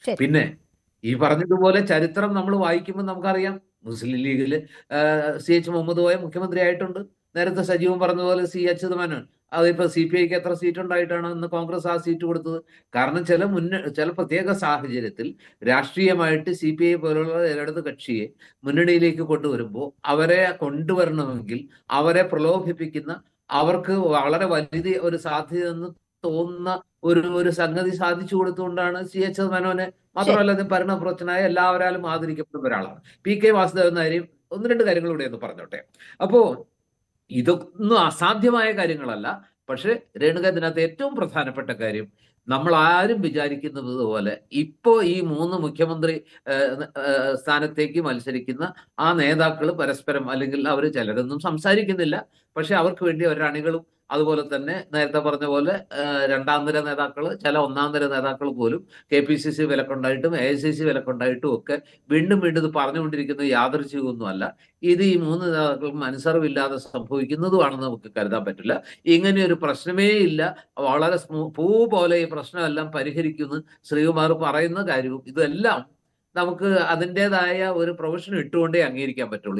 ശരി. പിന്നെ ഈ പറഞ്ഞതുപോലെ ചരിത്രം നമ്മൾ വായിക്കുമ്പോൾ നമുക്കറിയാം, മുസ്ലിം ലീഗില് CH മുഹമ്മദ് കോയ മുഖ്യമന്ത്രി ആയിട്ടുണ്ട്. നേരത്തെ സജീവൻ പറഞ്ഞതുപോലെ CH അതിപ്പോ CPIക്ക് എത്ര സീറ്റ് ഉണ്ടായിട്ടാണ് ഇന്ന് കോൺഗ്രസ് ആ സീറ്റ് കൊടുത്തത്? കാരണം ചില പ്രത്യേക സാഹചര്യത്തിൽ രാഷ്ട്രീയമായിട്ട് CPI പോലുള്ള ഇടത് കക്ഷിയെ മുന്നണിയിലേക്ക് കൊണ്ടുവരുമ്പോൾ അവരെ കൊണ്ടുവരണമെങ്കിൽ അവരെ പ്രലോഭിപ്പിക്കുന്ന, അവർക്ക് വളരെ വലിയ ഒരു സാധ്യത എന്ന് തോന്നുന്ന ഒരു സംഗതി സാധിച്ചു കൊടുത്തുകൊണ്ടാണ് CH മനോനെ, ശരി. മാത്രമല്ല അത് ഭരണപ്രവർത്തനായ എല്ലാവരാലും ആദരിക്കപ്പെടുന്ന ഒരാളാണ്. PK വാസുദേവൻ നായരെയും ഒന്ന് രണ്ട് കാര്യങ്ങൾ കൂടെ ഒന്ന് പറഞ്ഞോട്ടെ. അപ്പോ ഇതൊന്നും അസാധ്യമായ കാര്യങ്ങളല്ല. പക്ഷെ രേണുക, ഇതിനകത്ത് ഏറ്റവും പ്രധാനപ്പെട്ട കാര്യം, നമ്മൾ ആരും വിചാരിക്കുന്നത് പോലെ ഇപ്പോ ഈ മൂന്ന് മുഖ്യമന്ത്രി സ്ഥാനത്തേക്ക് മത്സരിക്കുന്ന ആ നേതാക്കൾ പരസ്പരം, അല്ലെങ്കിൽ അവർ ചിലരൊന്നും സംസാരിക്കുന്നില്ല, പക്ഷെ അവർക്ക് വേണ്ടി അവരുടെ അണികളും അതുപോലെ തന്നെ നേരത്തെ പറഞ്ഞ പോലെ രണ്ടാം നിര നേതാക്കൾ, ചില ഒന്നാം നിര നേതാക്കൾ പോലും KPCC വിലക്കുണ്ടായിട്ടും AICC വിലക്കുണ്ടായിട്ടും ഒക്കെ വീണ്ടും വീണ്ടും ഇത് പറഞ്ഞുകൊണ്ടിരിക്കുന്നത് യാദൃച്ഛികമൊന്നുമല്ല. ഇത് ഈ മൂന്ന് നേതാക്കൾക്കും അനുസരണമില്ലാതെ സംഭവിക്കുന്നതുമാണെന്ന് നമുക്ക് കരുതാൻ പറ്റില്ല. ഇങ്ങനെ ഒരു പ്രശ്നമേ ഇല്ല, വളരെ പൂ പോലെ ഈ പ്രശ്നമെല്ലാം പരിഹരിക്കുന്നു ശ്രീകുമാർ പറയുന്ന കാര്യവും ഇതെല്ലാം നമുക്ക് അതിൻ്റെതായ ഒരു പ്രൊഫഷൻ ഇട്ടുകൊണ്ടേ അംഗീകരിക്കാൻ പറ്റുള്ളൂ.